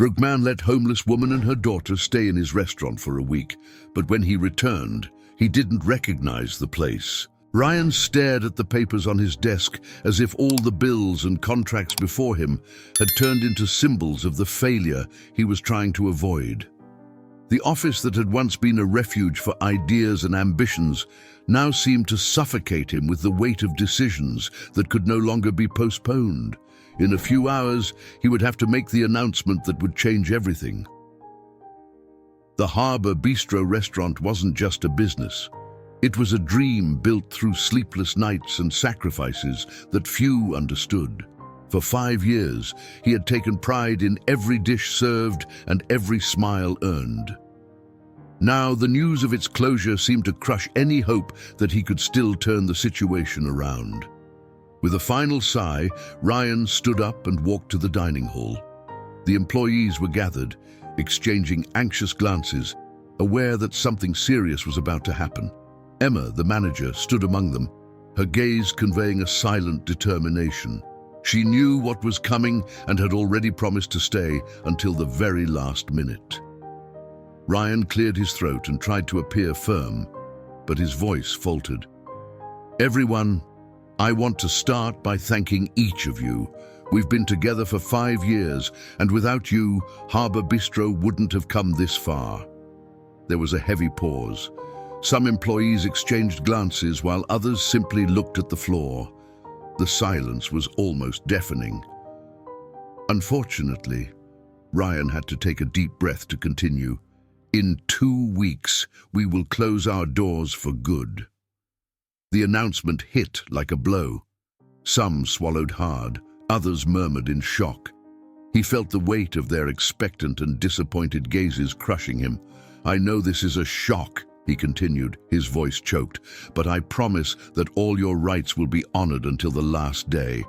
Brugman let homeless woman and her daughter stay in his restaurant for a week, but when he returned, he didn't recognize the place. Ryan stared at the papers on his desk as if all the bills and contracts before him had turned into symbols of the failure he was trying to avoid. The office that had once been a refuge for ideas and ambitions now seemed to suffocate him with the weight of decisions that could no longer be postponed. In a few hours, he would have to make the announcement that would change everything. The Harbor Bistro restaurant wasn't just a business. It was a dream built through sleepless nights and sacrifices that few understood. For 5 years, he had taken pride in every dish served and every smile earned. Now, the news of its closure seemed to crush any hope that he could still turn the situation around. With a final sigh, Ryan stood up and walked to the dining hall. The employees were gathered, exchanging anxious glances, aware that something serious was about to happen. Emma, the manager, stood among them, her gaze conveying a silent determination. She knew what was coming and had already promised to stay until the very last minute. Ryan cleared his throat and tried to appear firm, but his voice faltered. "Everyone, I want to start by thanking each of you. We've been together for 5 years, and without you, Harbor Bistro wouldn't have come this far." There was a heavy pause. Some employees exchanged glances while others simply looked at the floor. The silence was almost deafening. Unfortunately, Ryan had to take a deep breath to continue. "In 2 weeks, we will close our doors for good." The announcement hit like a blow. Some swallowed hard, others murmured in shock. He felt the weight of their expectant and disappointed gazes crushing him. "I know this is a shock," he continued, his voice choked, "but I promise that all your rights will be honored until the last day,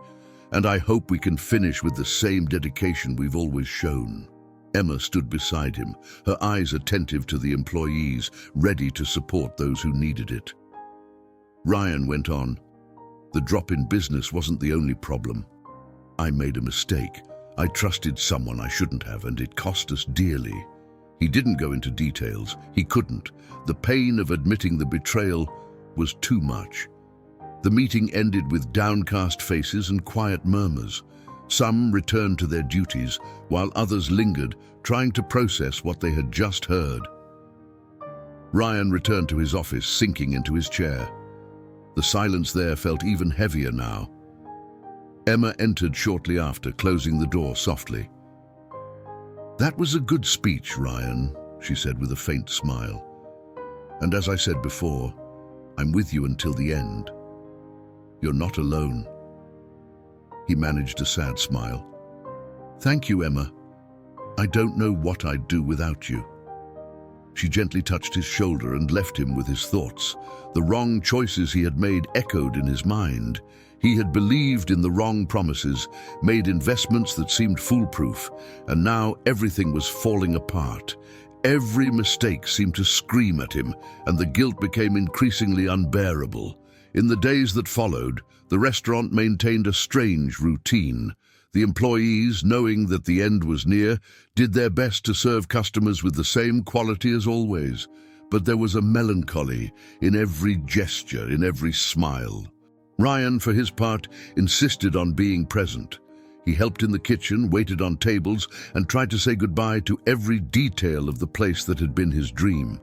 and I hope we can finish with the same dedication we've always shown." Emma stood beside him, her eyes attentive to the employees, ready to support those who needed it. Ryan went on. "The drop in business wasn't the only problem. I made a mistake. I trusted someone I shouldn't have, and it cost us dearly." He didn't go into details. He couldn't. The pain of admitting the betrayal was too much. The meeting ended with downcast faces and quiet murmurs. Some returned to their duties, while others lingered, trying to process what they had just heard. Ryan returned to his office, sinking into his chair. The silence there felt even heavier now. Emma entered shortly after, closing the door softly. "That was a good speech, Ryan," she said with a faint smile. "And as I said before, I'm with you until the end. You're not alone." He managed a sad smile. "Thank you, Emma. I don't know what I'd do without you." She gently touched his shoulder and left him with his thoughts. The wrong choices he had made echoed in his mind. He had believed in the wrong promises, made investments that seemed foolproof, and now everything was falling apart. Every mistake seemed to scream at him, and the guilt became increasingly unbearable. In the days that followed, the restaurant maintained a strange routine. The employees, knowing that the end was near, did their best to serve customers with the same quality as always. But there was a melancholy in every gesture, in every smile. Ryan, for his part, insisted on being present. He helped in the kitchen, waited on tables, and tried to say goodbye to every detail of the place that had been his dream.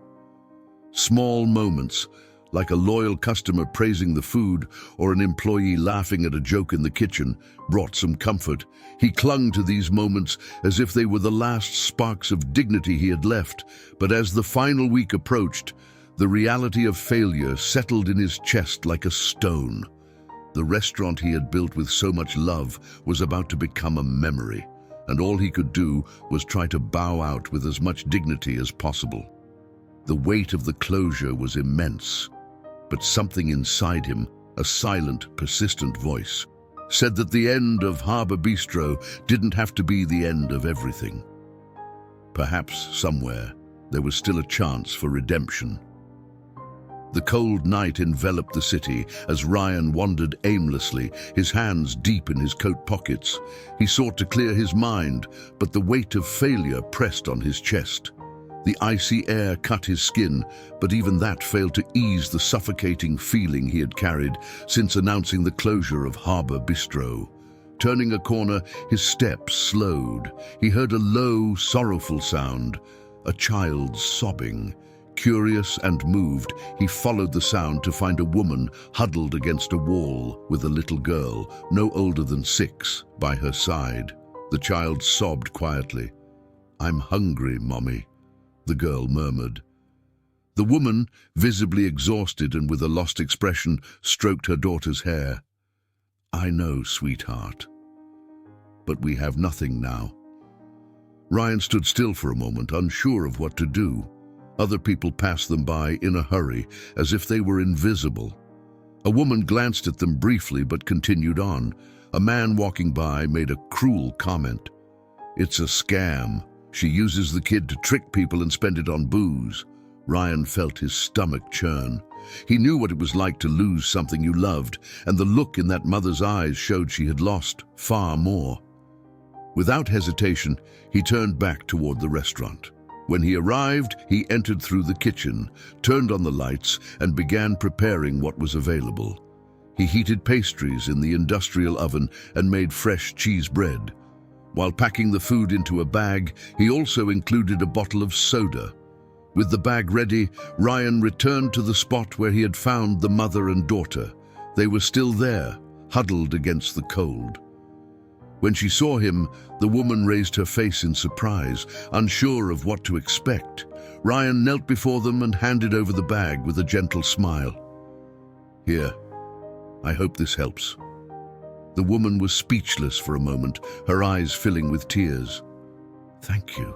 Small moments, like a loyal customer praising the food or an employee laughing at a joke in the kitchen, brought some comfort. He clung to these moments as if they were the last sparks of dignity he had left. But as the final week approached, the reality of failure settled in his chest like a stone. The restaurant he had built with so much love was about to become a memory, and all he could do was try to bow out with as much dignity as possible. The weight of the closure was immense, but something inside him, a silent, persistent voice, said that the end of Harbor Bistro didn't have to be the end of everything. Perhaps somewhere there was still a chance for redemption. The cold night enveloped the city as Ryan wandered aimlessly, his hands deep in his coat pockets. He sought to clear his mind, but the weight of failure pressed on his chest. The icy air cut his skin, but even that failed to ease the suffocating feeling he had carried since announcing the closure of Harbour Bistro. Turning a corner, his steps slowed. He heard a low, sorrowful sound, a child sobbing. Curious and moved, he followed the sound to find a woman huddled against a wall with a little girl, no older than 6, by her side. The child sobbed quietly. "I'm hungry, Mommy," the girl murmured. The woman, visibly exhausted and with a lost expression, stroked her daughter's hair. "I know, sweetheart. But we have nothing now." Ryan stood still for a moment, unsure of what to do. Other people passed them by in a hurry, as if they were invisible. A woman glanced at them briefly but continued on. A man walking by made a cruel comment. "It's a scam. She uses the kid to trick people and spend it on booze." Ryan felt his stomach churn. He knew what it was like to lose something you loved, and the look in that mother's eyes showed she had lost far more. Without hesitation, he turned back toward the restaurant. When he arrived, he entered through the kitchen, turned on the lights, and began preparing what was available. He heated pastries in the industrial oven and made fresh cheese bread. While packing the food into a bag, he also included a bottle of soda. With the bag ready, Ryan returned to the spot where he had found the mother and daughter. They were still there, huddled against the cold. When she saw him, the woman raised her face in surprise, unsure of what to expect. Ryan knelt before them and handed over the bag with a gentle smile. "Here, I hope this helps." The woman was speechless for a moment, her eyes filling with tears. "Thank you.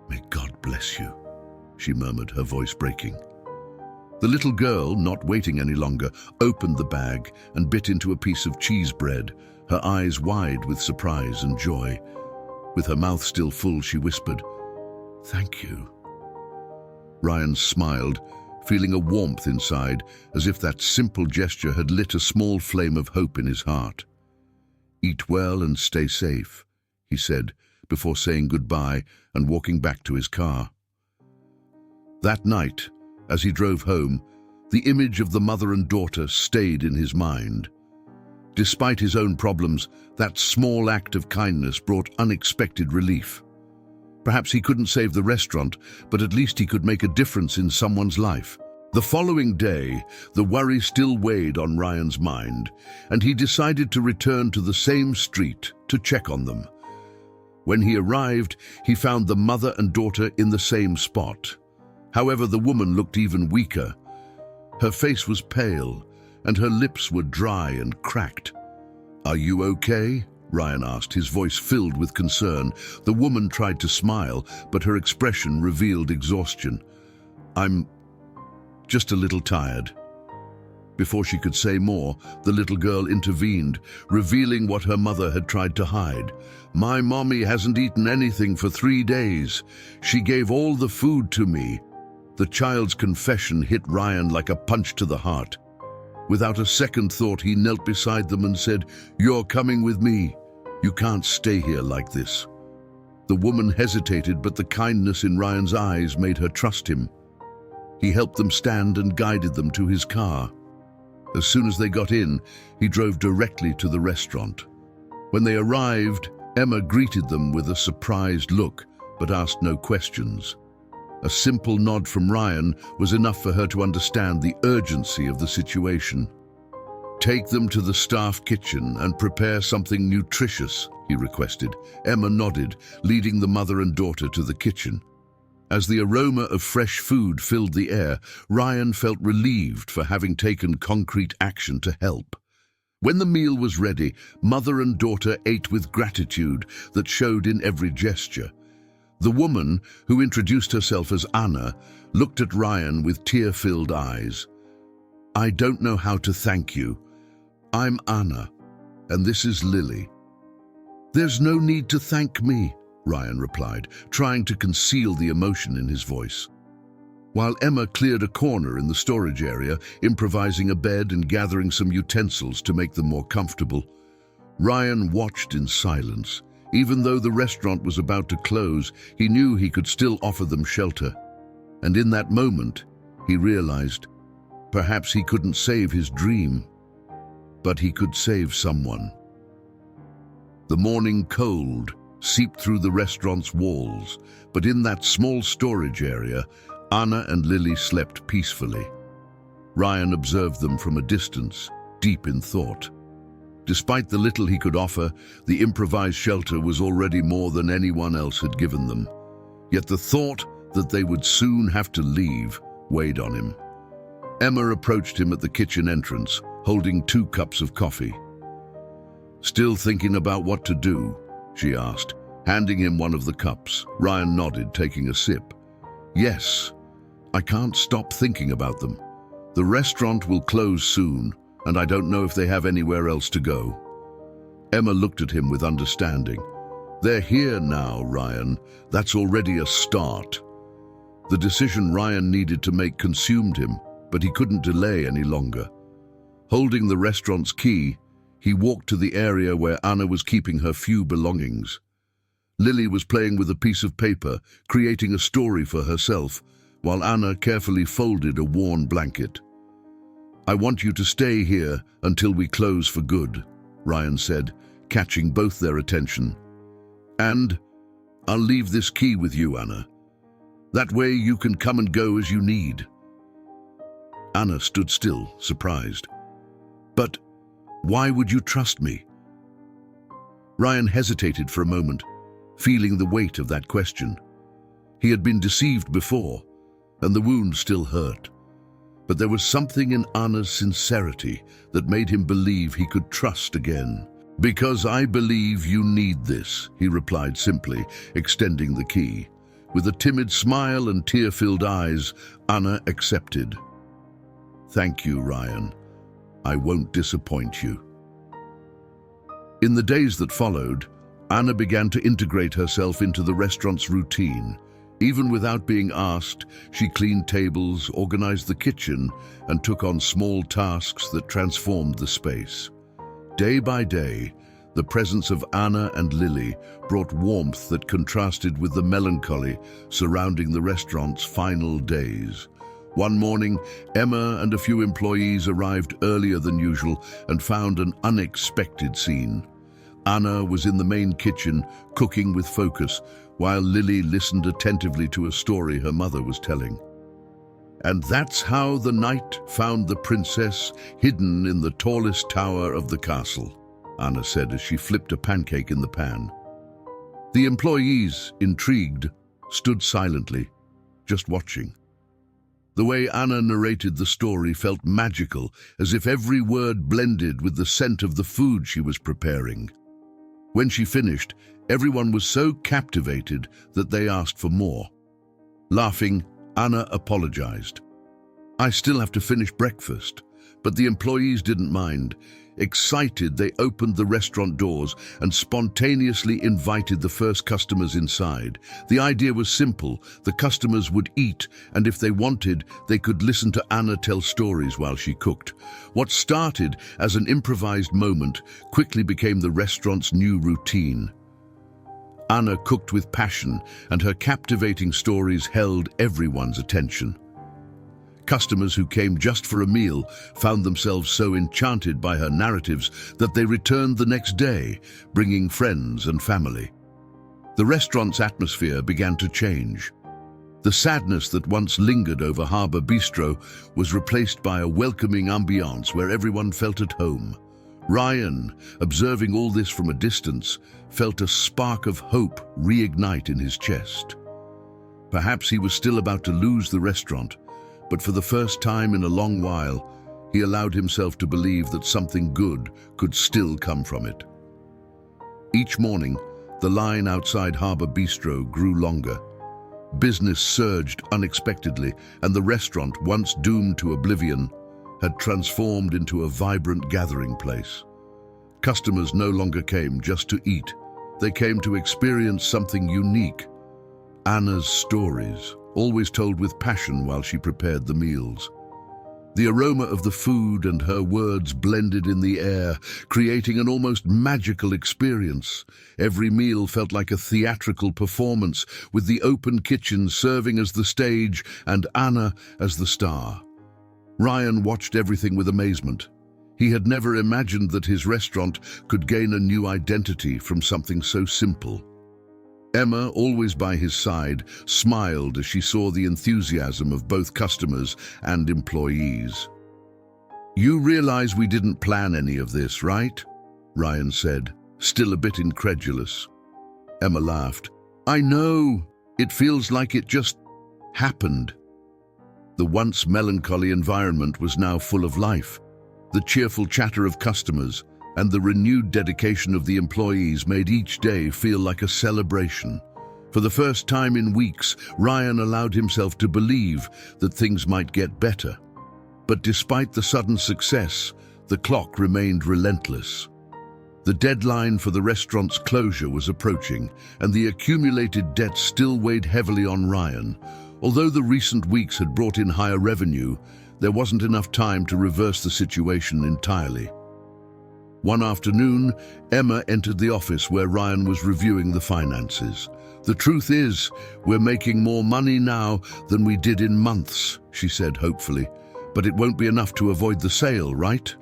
May God bless you," she murmured, her voice breaking. The little girl, not waiting any longer, opened the bag and bit into a piece of cheese bread, her eyes wide with surprise and joy. With her mouth still full, she whispered, "Thank you." Ryan smiled, feeling a warmth inside, as if that simple gesture had lit a small flame of hope in his heart. "Eat well and stay safe," he said, before saying goodbye and walking back to his car. That night, as he drove home, the image of the mother and daughter stayed in his mind. Despite his own problems, that small act of kindness brought unexpected relief. Perhaps he couldn't save the restaurant, but at least he could make a difference in someone's life. The following day, the worry still weighed on Ryan's mind, and he decided to return to the same street to check on them. When he arrived, he found the mother and daughter in the same spot. However, the woman looked even weaker. Her face was pale, and her lips were dry and cracked. "Are you okay?" Ryan asked, his voice filled with concern. The woman tried to smile, but her expression revealed exhaustion. "I'm just a little tired." Before she could say more, the little girl intervened, revealing what her mother had tried to hide. "My mommy hasn't eaten anything for 3 days. She gave all the food to me." The child's confession hit Ryan like a punch to the heart. Without a second thought, he knelt beside them and said, "You're coming with me. You can't stay here like this." The woman hesitated, but the kindness in Ryan's eyes made her trust him. He helped them stand and guided them to his car. As soon as they got in, he drove directly to the restaurant. When they arrived, Emma greeted them with a surprised look, but asked no questions. A simple nod from Ryan was enough for her to understand the urgency of the situation. "Take them to the staff kitchen and prepare something nutritious," he requested. Emma nodded, leading the mother and daughter to the kitchen. As the aroma of fresh food filled the air, Ryan felt relieved for having taken concrete action to help. When the meal was ready, mother and daughter ate with gratitude that showed in every gesture. The woman, who introduced herself as Anna, looked at Ryan with tear-filled eyes. "I don't know how to thank you. I'm Anna, and this is Lily." "There's no need to thank me," Ryan replied, trying to conceal the emotion in his voice. While Emma cleared a corner in the storage area, improvising a bed and gathering some utensils to make them more comfortable, Ryan watched in silence. Even though the restaurant was about to close, he knew he could still offer them shelter. And in that moment, he realized perhaps he couldn't save his dream, but he could save someone. The morning cold seeped through the restaurant's walls, but in that small storage area, Anna and Lily slept peacefully. Ryan observed them from a distance, deep in thought. Despite the little he could offer, the improvised shelter was already more than anyone else had given them. Yet the thought that they would soon have to leave weighed on him. Emma approached him at the kitchen entrance, holding 2 cups of coffee. "Still thinking about what to do?" she asked, handing him one of the cups. Ryan nodded, taking a sip. "Yes, I can't stop thinking about them. The restaurant will close soon, and I don't know if they have anywhere else to go." Emma looked at him with understanding. "They're here now, Ryan. That's already a start." The decision Ryan needed to make consumed him, but he couldn't delay any longer. Holding the restaurant's key, he walked to the area where Anna was keeping her few belongings. Lily was playing with a piece of paper, creating a story for herself, while Anna carefully folded a worn blanket. "I want you to stay here until we close for good," Ryan said, catching both their attention. "And I'll leave this key with you, Anna. That way you can come and go as you need." Anna stood still, surprised. "But why would you trust me?" Ryan hesitated for a moment, feeling the weight of that question. He had been deceived before, and the wound still hurt. But there was something in Anna's sincerity that made him believe he could trust again. "Because I believe you need this," he replied simply, extending the key. With a timid smile and tear-filled eyes, Anna accepted. "Thank you, Ryan. I won't disappoint you." In the days that followed, Anna began to integrate herself into the restaurant's routine. Even without being asked, she cleaned tables, organized the kitchen, and took on small tasks that transformed the space. Day by day, the presence of Anna and Lily brought warmth that contrasted with the melancholy surrounding the restaurant's final days. One morning, Emma and a few employees arrived earlier than usual and found an unexpected scene. Anna was in the main kitchen, cooking with focus, while Lily listened attentively to a story her mother was telling. "And that's how the knight found the princess hidden in the tallest tower of the castle," Anna said as she flipped a pancake in the pan. The employees, intrigued, stood silently, just watching. The way Anna narrated the story felt magical, as if every word blended with the scent of the food she was preparing. When she finished, everyone was so captivated that they asked for more. Laughing, Anna apologized. "I still have to finish breakfast," but the employees didn't mind. Excited, they opened the restaurant doors and spontaneously invited the first customers inside. The idea was simple. The customers would eat, and if they wanted, they could listen to Anna tell stories while she cooked. What started as an improvised moment quickly became the restaurant's new routine. Anna cooked with passion, and her captivating stories held everyone's attention. Customers who came just for a meal found themselves so enchanted by her narratives that they returned the next day, bringing friends and family. The restaurant's atmosphere began to change. The sadness that once lingered over Harbour Bistro was replaced by a welcoming ambiance where everyone felt at home. Ryan, observing all this from a distance, felt a spark of hope reignite in his chest. Perhaps he was still about to lose the restaurant, but for the first time in a long while, he allowed himself to believe that something good could still come from it. Each morning, the line outside Harbour Bistro grew longer. Business surged unexpectedly, and the restaurant, once doomed to oblivion, had transformed into a vibrant gathering place. Customers no longer came just to eat. They came to experience something unique: Anna's stories. always told with passion while she prepared the meals. The aroma of the food and her words blended in the air, creating an almost magical experience. Every meal felt like a theatrical performance, with the open kitchen serving as the stage and Anna as the star. Ryan watched everything with amazement. He had never imagined that his restaurant could gain a new identity from something so simple. Emma, always by his side, smiled as she saw the enthusiasm of both customers and employees. "You realize we didn't plan any of this, right?" Ryan said, still a bit incredulous. Emma laughed. "I know. It feels like it just happened." The once melancholy environment was now full of life. The cheerful chatter of customers and the renewed dedication of the employees made each day feel like a celebration. For the first time in weeks, Ryan allowed himself to believe that things might get better. But despite the sudden success, the clock remained relentless. The deadline for the restaurant's closure was approaching, and the accumulated debt still weighed heavily on Ryan. Although the recent weeks had brought in higher revenue, there wasn't enough time to reverse the situation entirely. One afternoon, Emma entered the office where Ryan was reviewing the finances. "The truth is, we're making more money now than we did in months," she said hopefully. "But it won't be enough to avoid the sale, right?"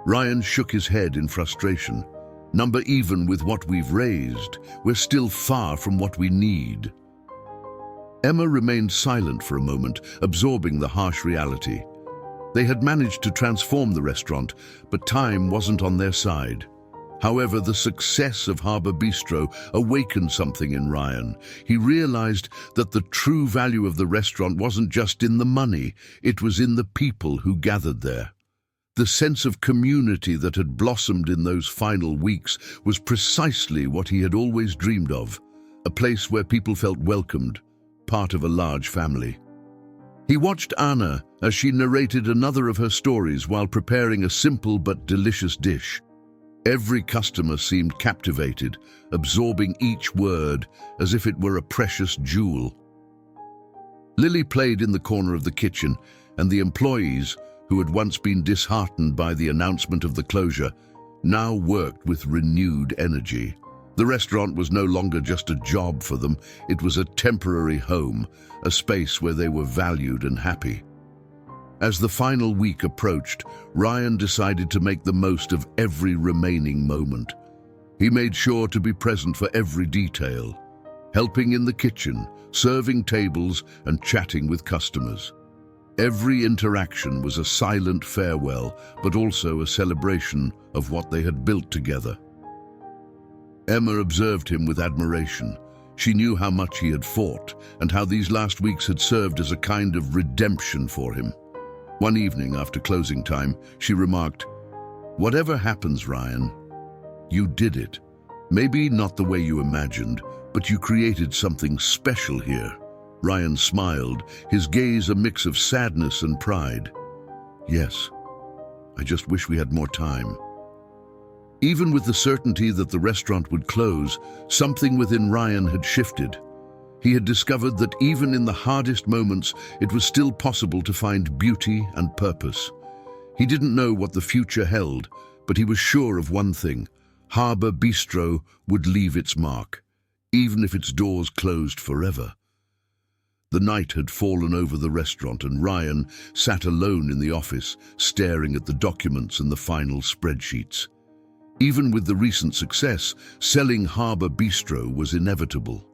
Ryan shook his head in frustration. "Even with what we've raised, we're still far from what we need." Emma remained silent for a moment, absorbing the harsh reality. They had managed to transform the restaurant, but time wasn't on their side. However, the success of Harbour Bistro awakened something in Ryan. He realized that the true value of the restaurant wasn't just in the money, it was in the people who gathered there. The sense of community that had blossomed in those final weeks was precisely what he had always dreamed of, a place where people felt welcomed, part of a large family. He watched Anna as she narrated another of her stories while preparing a simple but delicious dish. Every customer seemed captivated, absorbing each word as if it were a precious jewel. Lily played in the corner of the kitchen, and the employees, who had once been disheartened by the announcement of the closure, now worked with renewed energy. The restaurant was no longer just a job for them, it was a temporary home, a space where they were valued and happy. As the final week approached, Ryan decided to make the most of every remaining moment. He made sure to be present for every detail, helping in the kitchen, serving tables, and chatting with customers. Every interaction was a silent farewell, but also a celebration of what they had built together. Emma observed him with admiration. She knew how much he had fought, and how these last weeks had served as a kind of redemption for him. One evening after closing time, she remarked, "Whatever happens, Ryan, you did it. Maybe not the way you imagined, but you created something special here." Ryan smiled, his gaze a mix of sadness and pride. "Yes, I just wish we had more time." Even with the certainty that the restaurant would close, something within Ryan had shifted. He had discovered that even in the hardest moments, it was still possible to find beauty and purpose. He didn't know what the future held, but he was sure of one thing: Harbour Bistro would leave its mark, even if its doors closed forever. The night had fallen over the restaurant, and Ryan sat alone in the office, staring at the documents and the final spreadsheets. Even with the recent success, selling Harbour Bistro was inevitable.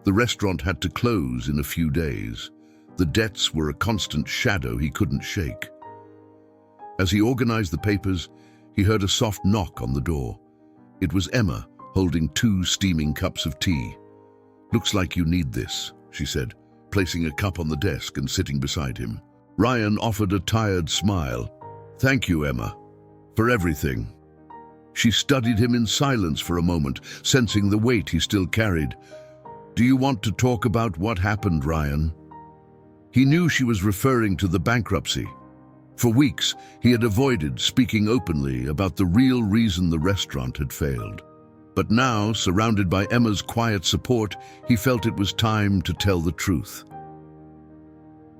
The restaurant had to close in a few days. The debts were a constant shadow he couldn't shake. As he organized the papers, he heard a soft knock on the door. It was Emma, holding 2 steaming cups of tea. "Looks like you need this," she said, placing a cup on the desk and sitting beside him. Ryan offered a tired smile. "Thank you, Emma, for everything." She studied him in silence for a moment, sensing the weight he still carried. "Do you want to talk about what happened, Ryan?" He knew she was referring to the bankruptcy. For weeks, he had avoided speaking openly about the real reason the restaurant had failed. But now, surrounded by Emma's quiet support, he felt it was time to tell the truth.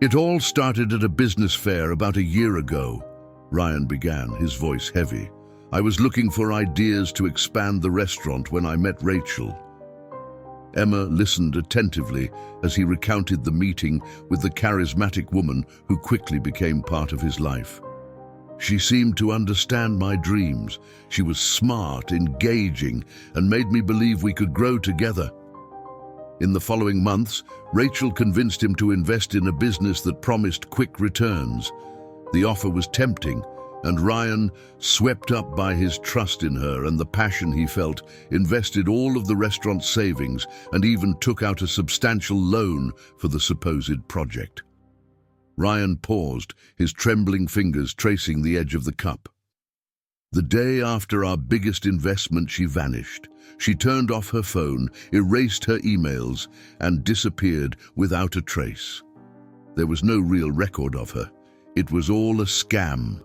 It all started at a business fair about a year ago, Ryan began, his voice heavy. I was looking for ideas to expand the restaurant when I met Rachel. Emma listened attentively as he recounted the meeting with the charismatic woman who quickly became part of his life. She seemed to understand my dreams. She was smart, engaging, and made me believe we could grow together. In the following months, Rachel convinced him to invest in a business that promised quick returns. The offer was tempting, and Ryan, swept up by his trust in her and the passion he felt, invested all of the restaurant's savings and even took out a substantial loan for the supposed project. Ryan paused, his trembling fingers tracing the edge of the cup. The day after our biggest investment, she vanished. She turned off her phone, erased her emails, and disappeared without a trace. There was no real record of her. It was all a scam.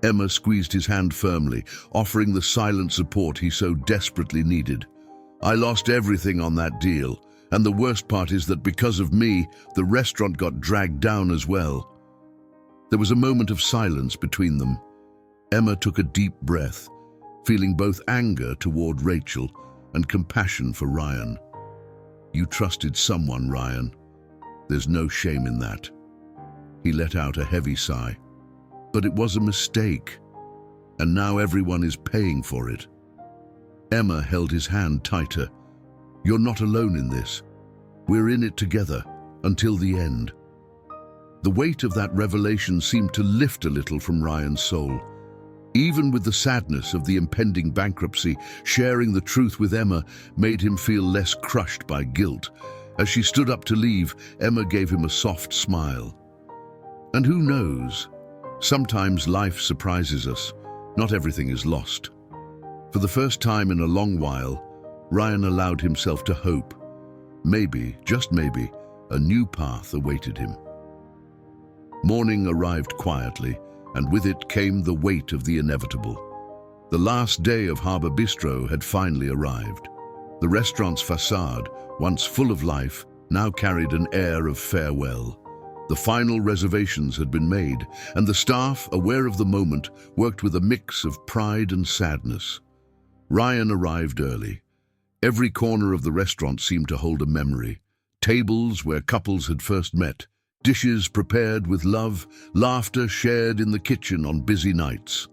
Emma squeezed his hand firmly, offering the silent support he so desperately needed. I lost everything on that deal, and the worst part is that because of me, the restaurant got dragged down as well. There was a moment of silence between them. Emma took a deep breath, feeling both anger toward Rachel and compassion for Ryan. You trusted someone, Ryan. There's no shame in that. He let out a heavy sigh. But it was a mistake, and now everyone is paying for it. Emma held his hand tighter. You're not alone in this. We're in it together, until the end. The weight of that revelation seemed to lift a little from Ryan's soul. Even with the sadness of the impending bankruptcy, sharing the truth with Emma made him feel less crushed by guilt. As she stood up to leave, Emma gave him a soft smile. And who knows? Sometimes life surprises us. Not everything is lost. For the first time in a long while, Ryan allowed himself to hope. Maybe, just maybe, a new path awaited him. Morning arrived quietly, and with it came the weight of the inevitable. The last day of Harbour Bistro had finally arrived. The restaurant's facade, once full of life, now carried an air of farewell. The final reservations had been made, and the staff, aware of the moment, worked with a mix of pride and sadness. Ryan arrived early. Every corner of the restaurant seemed to hold a memory. Tables where couples had first met, dishes prepared with love, laughter shared in the kitchen on busy nights.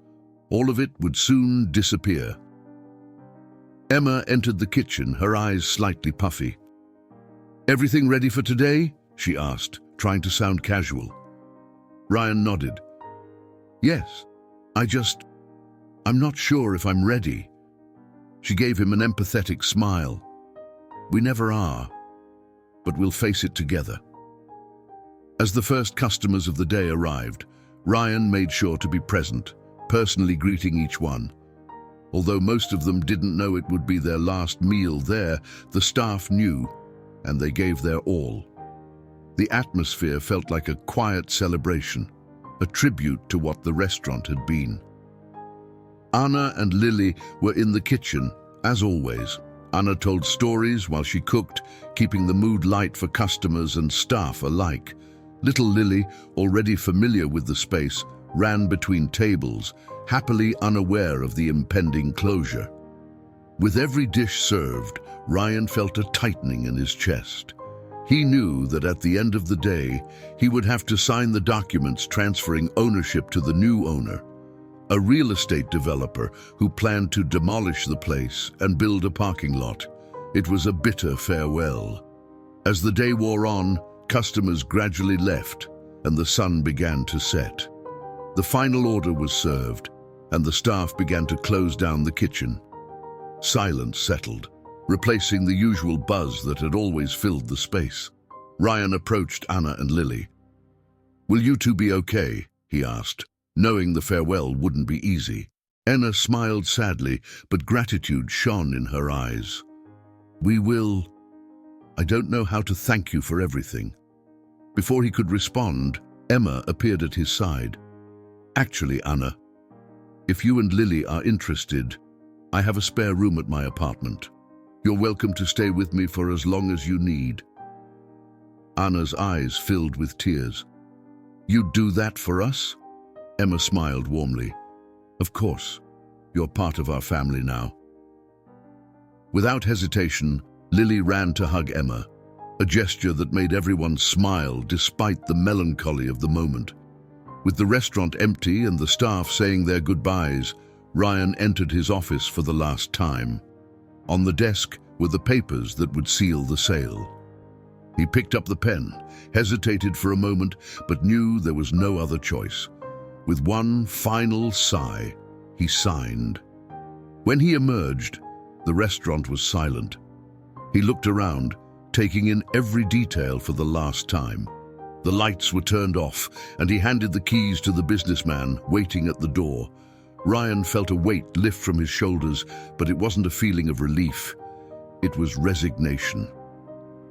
All of it would soon disappear. Emma entered the kitchen, her eyes slightly puffy. "Everything ready for today?" she asked, trying to sound casual. Ryan nodded. "Yes, I'm not sure if I'm ready." She gave him an empathetic smile. "We never are, but we'll face it together." As the first customers of the day arrived, Ryan made sure to be present, personally greeting each one. Although most of them didn't know it would be their last meal there, the staff knew, and they gave their all. The atmosphere felt like a quiet celebration, a tribute to what the restaurant had been. Anna and Lily were in the kitchen, as always. Anna told stories while she cooked, keeping the mood light for customers and staff alike. Little Lily, already familiar with the space, ran between tables, happily unaware of the impending closure. With every dish served, Ryan felt a tightening in his chest. He knew that at the end of the day, he would have to sign the documents transferring ownership to the new owner, a real estate developer who planned to demolish the place and build a parking lot. It was a bitter farewell. As the day wore on, customers gradually left, and the sun began to set. The final order was served, and the staff began to close down the kitchen. Silence settled, replacing the usual buzz that had always filled the space. Ryan approached Anna and Lily. "Will you two be okay?" he asked, knowing the farewell wouldn't be easy. Anna smiled sadly, but gratitude shone in her eyes. "We will. I don't know how to thank you for everything." Before he could respond, Emma appeared at his side. "Actually, Anna, if you and Lily are interested, I have a spare room at my apartment. You're welcome to stay with me for as long as you need." Anna's eyes filled with tears. "You'd do that for us?" Emma smiled warmly. "Of course. You're part of our family now." Without hesitation, Lily ran to hug Emma, a gesture that made everyone smile despite the melancholy of the moment. With the restaurant empty and the staff saying their goodbyes, Ryan entered his office for the last time. On the desk were the papers that would seal the sale. He picked up the pen, hesitated for a moment, but knew there was no other choice. With one final sigh, he signed. When he emerged, the restaurant was silent. He looked around, taking in every detail for the last time. The lights were turned off, and he handed the keys to the businessman waiting at the door. Ryan felt a weight lift from his shoulders, but it wasn't a feeling of relief. It was resignation.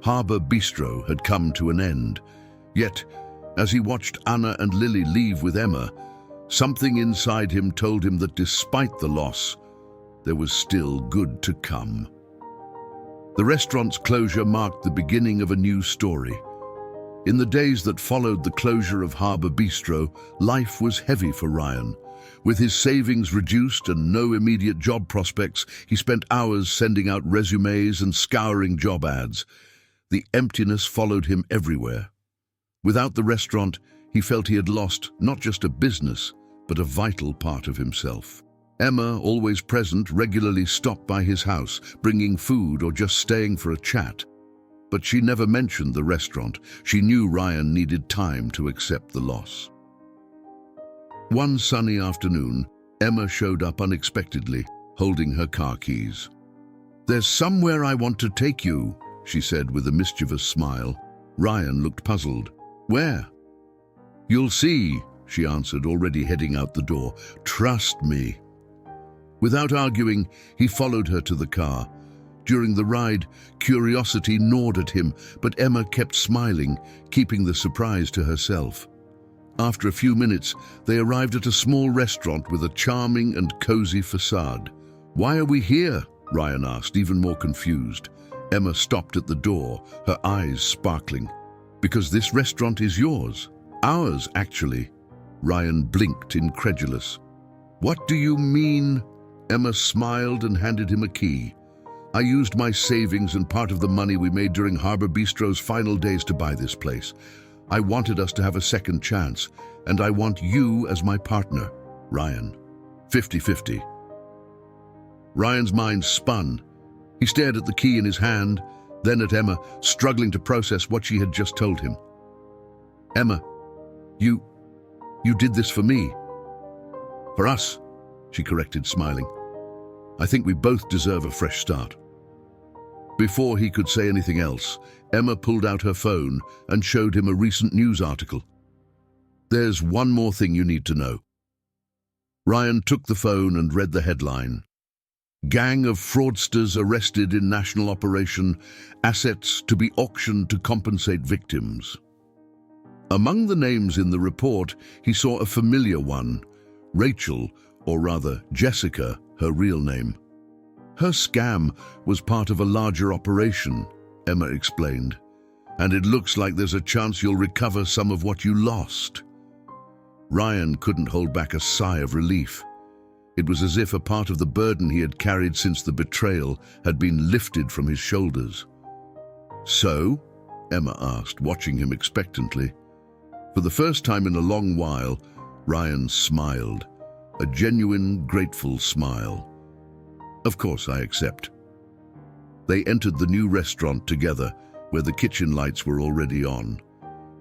Harbour Bistro had come to an end. Yet, as he watched Anna and Lily leave with Emma, something inside him told him that despite the loss, there was still good to come. The restaurant's closure marked the beginning of a new story. In the days that followed the closure of Harbour Bistro, life was heavy for Ryan. With his savings reduced and no immediate job prospects, he spent hours sending out resumes and scouring job ads. The emptiness followed him everywhere. Without the restaurant, he felt he had lost not just a business, but a vital part of himself. Emma, always present, regularly stopped by his house, bringing food or just staying for a chat. But she never mentioned the restaurant. She knew Ryan needed time to accept the loss. One sunny afternoon, Emma showed up unexpectedly, holding her car keys. "There's somewhere I want to take you," she said with a mischievous smile. Ryan looked puzzled. "Where?" "You'll see," she answered, already heading out the door. "Trust me." Without arguing, he followed her to the car. During the ride, curiosity gnawed at him, but Emma kept smiling, keeping the surprise to herself. After a few minutes, they arrived at a small restaurant with a charming and cozy facade. "Why are we here?" Ryan asked, even more confused. Emma stopped at the door, her eyes sparkling. "Because this restaurant is yours." "Ours, actually." Ryan blinked, incredulous. "What do you mean?" Emma smiled and handed him a key. "I used my savings and part of the money we made during Harbour Bistro's final days to buy this place. I wanted us to have a second chance, and I want you as my partner, Ryan. 50-50. Ryan's mind spun. He stared at the key in his hand, then at Emma, struggling to process what she had just told him. "Emma, you did this for me." "For us," she corrected, smiling. "I think we both deserve a fresh start." Before he could say anything else, Emma pulled out her phone and showed him a recent news article. "There's one more thing you need to know." Ryan took the phone and read the headline. "Gang of fraudsters arrested in national operation, assets to be auctioned to compensate victims." Among the names in the report, he saw a familiar one, Rachel, or rather Jessica, her real name. "Her scam was part of a larger operation," Emma explained, "and it looks like there's a chance you'll recover some of what you lost." Ryan couldn't hold back a sigh of relief. It was as if a part of the burden he had carried since the betrayal had been lifted from his shoulders. "So?" Emma asked, watching him expectantly. For the first time in a long while, Ryan smiled, a genuine, grateful smile. "Of course I accept." They entered the new restaurant together, where the kitchen lights were already on.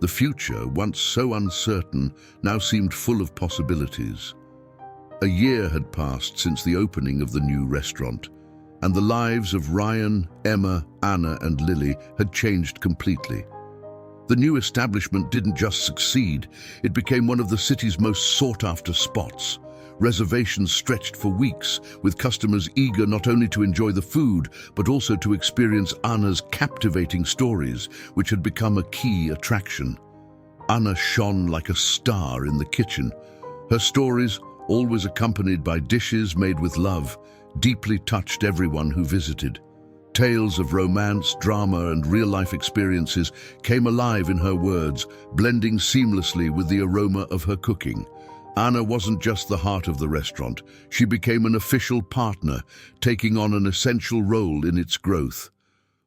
The future, once so uncertain, now seemed full of possibilities. A year had passed since the opening of the new restaurant, and the lives of Ryan, Emma, Anna, and Lily had changed completely. The new establishment didn't just succeed, it became one of the city's most sought-after spots. Reservations stretched for weeks, with customers eager not only to enjoy the food, but also to experience Anna's captivating stories, which had become a key attraction. Anna shone like a star in the kitchen. Her stories, always accompanied by dishes made with love, deeply touched everyone who visited. Tales of romance, drama, and real-life experiences came alive in her words, blending seamlessly with the aroma of her cooking. Anna wasn't just the heart of the restaurant. She became an official partner, taking on an essential role in its growth.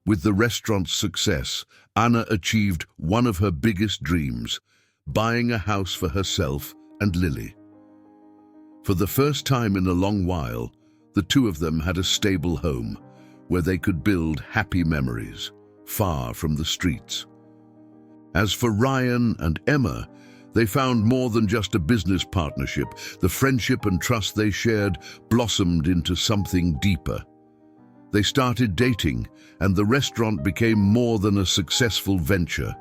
With the restaurant's success, Anna achieved one of her biggest dreams, buying a house for herself and Lily. For the first time in a long while, the two of them had a stable home, where they could build happy memories, far from the streets. As for Ryan and Emma, they found more than just a business partnership. The friendship and trust they shared blossomed into something deeper. They started dating, and the restaurant became more than a successful venture.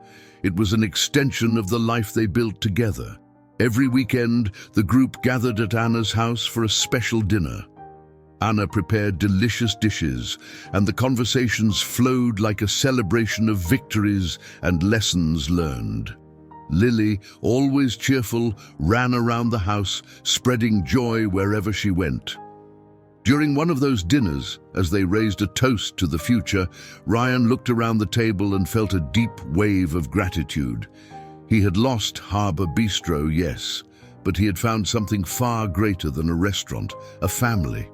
It was an extension of the life they built together. Every weekend, the group gathered at Anna's house for a special dinner. Anna prepared delicious dishes, and the conversations flowed like a celebration of victories and lessons learned. Lily, always cheerful, ran around the house, spreading joy wherever she went. During one of those dinners, as they raised a toast to the future, Ryan looked around the table and felt a deep wave of gratitude. He had lost Harbour Bistro, yes, but he had found something far greater than a restaurant, a family.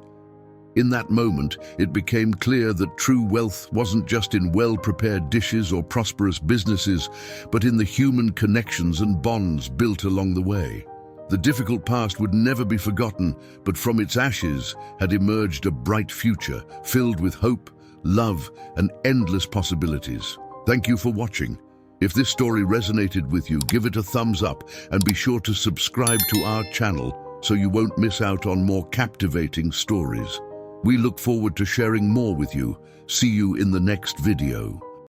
In that moment, it became clear that true wealth wasn't just in well-prepared dishes or prosperous businesses, but in the human connections and bonds built along the way. The difficult past would never be forgotten, but from its ashes had emerged a bright future, filled with hope, love, and endless possibilities. Thank you for watching. If this story resonated with you, give it a thumbs up and be sure to subscribe to our channel so you won't miss out on more captivating stories. We look forward to sharing more with you. See you in the next video.